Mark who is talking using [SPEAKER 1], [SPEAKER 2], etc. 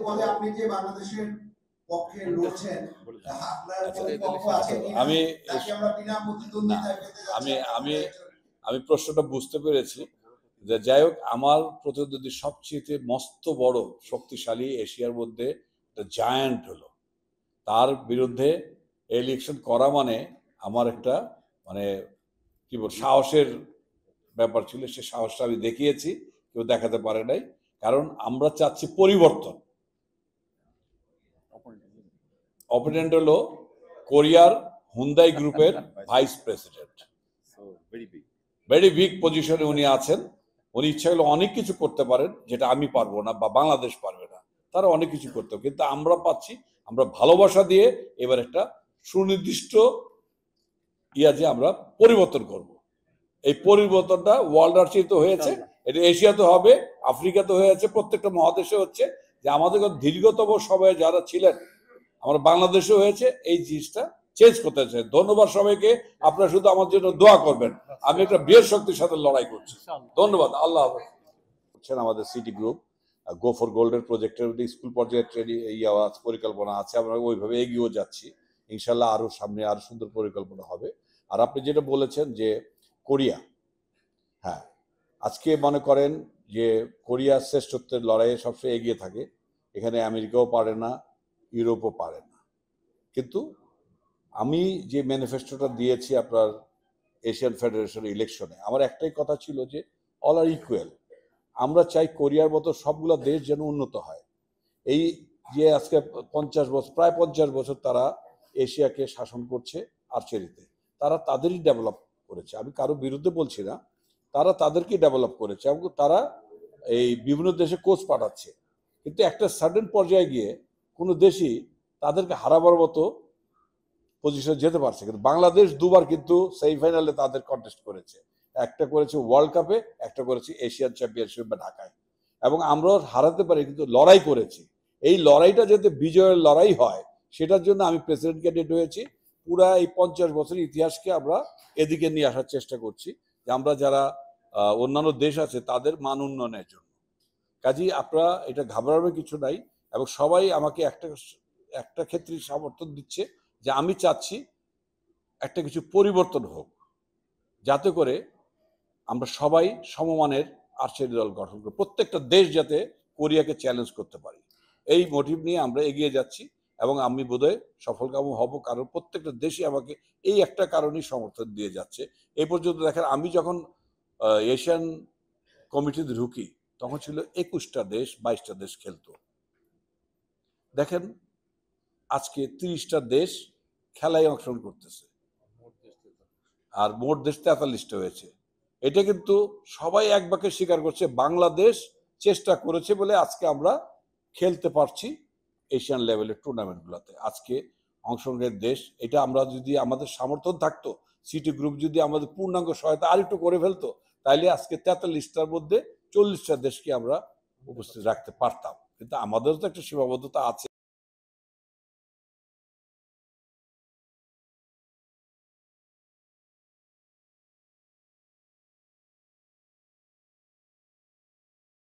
[SPEAKER 1] পদে আপনি যে বাংলাদেশের পক্ষে লড়ছেন, আপনার কোনো পক্ষ আছে কিনা? নাকি আমরা বিনা প্রতিদ্বন্দ্বিতায় পেতে যাচ্ছি?
[SPEAKER 2] আমি প্রশ্নটা বুঝতে পেরেছি যে যাই হোক, আমার প্রতিদ্বন্দ্বী সবচেয়ে মস্ত বড় শক্তিশালী এশিয়ার মধ্যে জায়ান্ট হলো, তার বিরুদ্ধে ইলেকশন করা মানে আমার একটা মানে কি বল সাহসের ব্যাপার ছিল। সে সাহসটা আমি দেখিয়েছি, কেউ দেখাতে পারে নাই, কারণ আমরা চাচ্ছি পরিবর্তন। অপোনেন্ট হলো কোরিয়ার হুন্দাই গ্রুপের ভাইস প্রেসিডেন্ট, ভেরি বিগ পজিশনে উনি আছেন। উনি ইচ্ছা হলে অনেক কিছু করতে পারেন যেটা আমি পারবো না বা বাংলাদেশ পারবে না, তারা অনেক কিছু করতে হবে, কিন্তু আমরা পাচ্ছি আমরা ভালোবাসা দিয়ে এবার একটা সুনির্দিষ্ট যে আমরা পরিবর্তন করব। এই পরিবর্তনটা ওয়ার্ল্ড আর্চিতে হয়েছে, এটা এশিয়াতে হবে, আফ্রিকাতে হয়েছে, প্রত্যেকটা মহাদেশে হচ্ছে। যে আমাদের দীর্ঘতম সময়ে যারা ছিলেন, আমরা বাংলাদেশে হয়েছে, এই জিনিসটা চেঞ্জ করতে চাই। ধন্যবাদ সবাইকে, আপনারা শুধু আমার জন্য দোয়া করবেন। আমি একটা বৃহৎ শক্তির সাথে লড়াই করছি। ধন্যবাদ। আল্লাহ হাফেজ। আমাদের সিটি গ্রুপ গো ফর গোল্ডের প্রজেক্টের স্কুল পর্যায়ে ট্রেনিং পরিকল্পনা আছে, আমরা ওইভাবে এগিয়েও যাচ্ছি। ইনশাল্লাহ আরো সামনে আরো সুন্দর পরিকল্পনা হবে। আর আপনি যেটা বলেছেন যে কোরিয়া, হ্যাঁ, আজকে মনে করেন যে কোরিয়া শ্রেষ্ঠত্বের লড়াইয়ে সবসময় এগিয়ে থাকে। এখানে আমেরিকাও পারে না, ইউরোপও পারে না। কিন্তু আমি যে ম্যানিফেস্টোটা দিয়েছি আপনার এশিয়ান ফেডারেশন ইলেকশনে, আমার একটাই কথা ছিল যে অল আর ইকুয়াল। আমরা চাই কোরিয়ার মতো সবগুলো দেশ যেন উন্নত হয়। এই যে আজকে 50 বছর, প্রায় 50 বছর তারা এশিয়াকে শাসন করছে আর্চারিতে, তারা তাদেরই ডেভেলপ করেছে। আমি কারো বিরুদ্ধে বলছি না, তারা তাদেরকে ডেভেলপ করেছে এবং তারা এই বিভিন্ন দেশে কোচ পাঠাচ্ছে। কিন্তু একটা সার্টেন পর্যায়ে গিয়ে কোনো দেশই তাদেরকে হারাবার মতো পজিশনে যেতে পারছে। কিন্তু বাংলাদেশ দুবার কিন্তু সেমিফাইনালে তাদের কন্টেস্ট করেছে, একটা করেছে ওয়ার্ল্ড কাপে, একটা করেছে এশিয়ান চ্যাম্পিয়নশিপ বা ঢাকায়, এবং আমরাও হারাতে পারি, কিন্তু লড়াই করেছি। এই লড়াইটা যাতে বিজয়ের লড়াই হয়, সেটার জন্য আমি প্রেসিডেন্ট ক্যান্ডিডেট হয়েছি। পুরা এই 50 বছরের ইতিহাসকে আমরা এদিকে নিয়ে আসার চেষ্টা করছি, যে আমরা যারা অন্যান্য দেশ আছে তাদের মান উন্নয়নের জন্য। কাজেই আপনারা এটা ঘাবড়ানোর কিছু নাই, এবং সবাই আমাকে একটা ক্ষেত্রে সমর্থন দিচ্ছে যে আমি চাচ্ছি একটা কিছু পরিবর্তন হোক, যাতে করে আমরা সবাই সমমানের আর্চারি দল গঠন করি, প্রত্যেকটা দেশ যাতে কোরিয়াকে চ্যালেঞ্জ করতে পারি। এই মোটিভ নিয়ে আমরা এগিয়ে যাচ্ছি, এবং আমি বোধহয় সফলকাম হব, কারণ প্রত্যেকটা দেশই আমাকে এই একটা কারণেই সমর্থন দিয়ে যাচ্ছে। এই পর্যন্ত দেখেন, আমি যখন এশিয়ান কমিটিতে ঢুকি তখন ছিল 21টা দেশ, 22টা দেশ খেলতো। দেখেন আজকে 30টা দেশ খেলায় অংশগ্রহণ করতেছে, আর মোট দেশ 43টা হয়েছে। এটা কিন্তু সবাই এক বাক্যে স্বীকার করছে, বাংলাদেশ চেষ্টা করেছে বলে আজকে আমরা খেলতে পারছি এশিয়ান লেভেলের টুর্নামেন্টগুলোতে। আজকে অংশগ্রহণের দেশ, এটা আমরা যদি আমাদের সামর্থ্য থাকতো, সিটি গ্রুপ যদি আমাদের পূর্ণাঙ্গ সহায়তা আরেকটু করে ফেলতো, তাইলে আজকে 43টার মধ্যে 40টা দেশকে আমরা উপস্থিত রাখতে পারতাম। কিন্তু আমাদেরও তো একটা সীমাবদ্ধতা আছে।